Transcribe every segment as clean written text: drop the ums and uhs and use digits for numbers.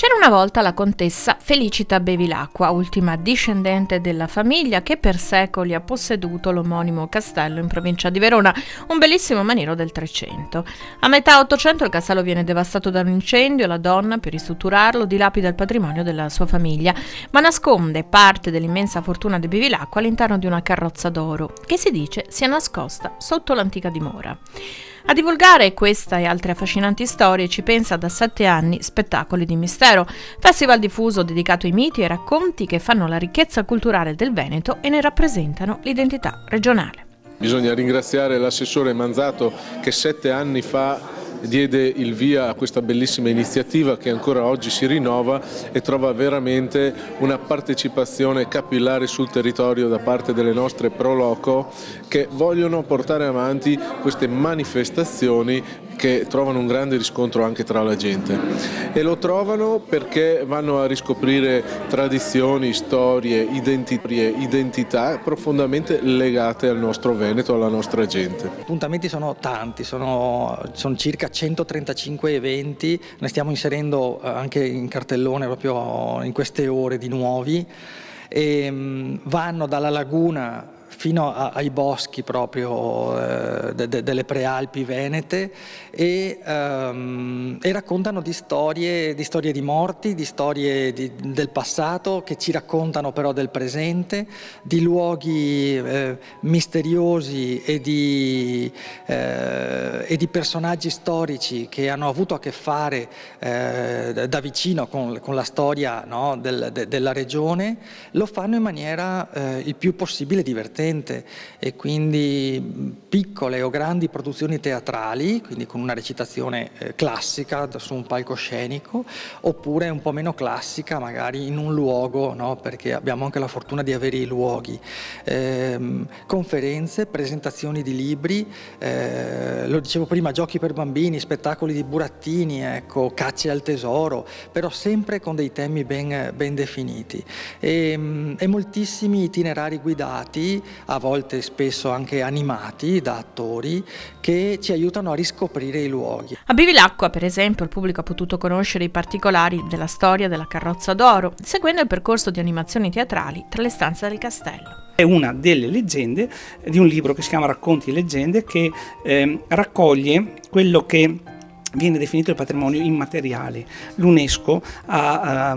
C'era una volta la contessa Felicita Bevilacqua, ultima discendente della famiglia che per secoli ha posseduto l'omonimo castello in provincia di Verona, un bellissimo maniero del Trecento. A metà Ottocento il castello viene devastato da un incendio e la donna, per ristrutturarlo, dilapida il patrimonio della sua famiglia, ma nasconde parte dell'immensa fortuna di Bevilacqua all'interno di una carrozza d'oro, che si dice sia nascosta sotto l'antica dimora. A divulgare questa e altre affascinanti storie ci pensa da 7 anni Spettacoli di Mistero, festival diffuso dedicato ai miti e racconti che fanno la ricchezza culturale del Veneto e ne rappresentano l'identità regionale. Bisogna ringraziare l'assessore Manzato che 7 anni fa diede il via a questa bellissima iniziativa che ancora oggi si rinnova e trova veramente una partecipazione capillare sul territorio da parte delle nostre pro loco che vogliono portare avanti queste manifestazioni che trovano un grande riscontro anche tra la gente e lo trovano perché vanno a riscoprire tradizioni, storie, identità profondamente legate al nostro Veneto, alla nostra gente. Gli appuntamenti sono tanti, sono circa 135 eventi, ne stiamo inserendo anche in cartellone proprio in queste ore di nuovi e vanno dalla laguna fino ai boschi proprio delle prealpi venete e raccontano di storie di morti, di storie del passato che ci raccontano però del presente, di luoghi misteriosi e di personaggi storici che hanno avuto a che fare da vicino con la storia, no, della regione. Lo fanno in maniera il più possibile divertente e quindi piccole o grandi produzioni teatrali, quindi con una recitazione classica su un palcoscenico, oppure un po' meno classica magari in un luogo, no? Perché abbiamo anche la fortuna di avere i luoghi, conferenze, presentazioni di libri, lo dicevo prima, giochi per bambini, spettacoli di burattini, ecco, cacce al tesoro, però sempre con dei temi ben definiti e moltissimi itinerari guidati, a volte spesso anche animati da attori che ci aiutano a riscoprire i luoghi. A Bevilacqua, per esempio, il pubblico ha potuto conoscere i particolari della storia della carrozza d'oro, seguendo il percorso di animazioni teatrali tra le stanze del castello. È una delle leggende di un libro che si chiama Racconti e leggende che raccoglie quello che viene definito il patrimonio immateriale. L'UNESCO ha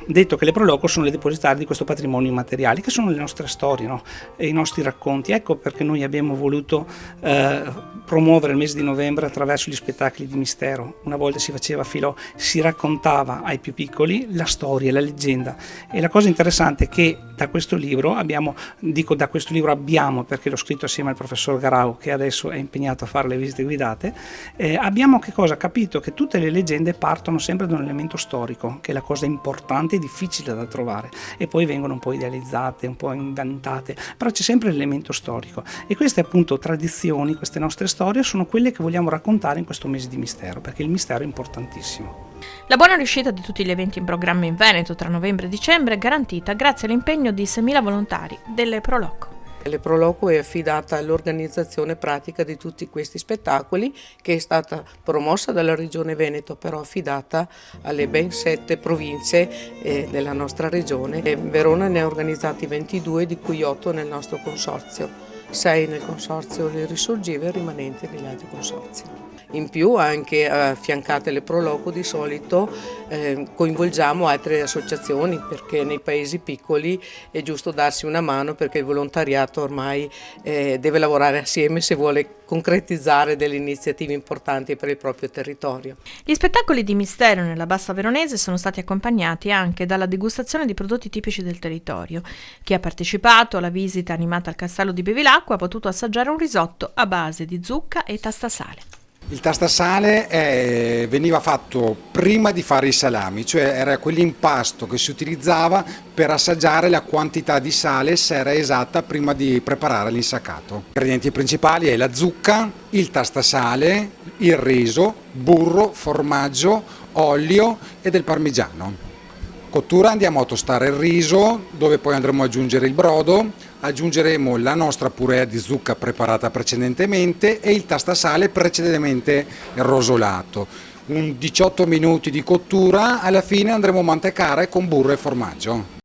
detto che le pro loco sono le depositarie di questo patrimonio immateriale, che sono le nostre storie, no? E i nostri racconti. Ecco perché noi abbiamo voluto promuovere il mese di novembre attraverso gli spettacoli di mistero. Una volta si faceva filò, si raccontava ai più piccoli la storia, la leggenda. E la cosa interessante è che da questo libro abbiamo perché l'ho scritto assieme al professor Garau, che adesso è impegnato a fare le visite guidate, abbiamo capito che tutte le leggende partono sempre da un elemento storico, che è la cosa importante e difficile da trovare, e poi vengono un po' idealizzate, un po' inventate, però c'è sempre l'elemento storico e queste appunto tradizioni, queste nostre storie sono quelle che vogliamo raccontare in questo mese di mistero, perché il mistero è importantissimo. La buona riuscita di tutti gli eventi in programma in Veneto tra novembre e dicembre è garantita grazie all'impegno di 6.000 volontari delle Pro Loco. Le Pro Loco è affidata all'organizzazione pratica di tutti questi spettacoli, che è stata promossa dalla Regione Veneto, però affidata alle ben 7 province della nostra regione. Verona ne ha organizzati 22, di cui 8 nel nostro consorzio, 6 nel consorzio Le Risorgive e rimanenti negli altri consorzi. In più anche affiancate le Pro Loco di solito coinvolgiamo altre associazioni, perché nei paesi piccoli è giusto darsi una mano, perché il volontariato ormai deve lavorare assieme se vuole concretizzare delle iniziative importanti per il proprio territorio. Gli spettacoli di mistero nella Bassa Veronese sono stati accompagnati anche dalla degustazione di prodotti tipici del territorio. Chi ha partecipato alla visita animata al castello di Bevilacqua ha potuto assaggiare un risotto a base di zucca e tastasale. Il tastasale veniva fatto prima di fare i salami, cioè era quell'impasto che si utilizzava per assaggiare la quantità di sale, se era esatta, prima di preparare l'insaccato. Gli ingredienti principali è la zucca, il tastasale, il riso, burro, formaggio, olio e del parmigiano. Cottura: andiamo a tostare il riso, dove poi andremo ad aggiungere il brodo, aggiungeremo la nostra purea di zucca preparata precedentemente e il tastasale precedentemente rosolato. un 18 minuti di cottura, alla fine andremo a mantecare con burro e formaggio.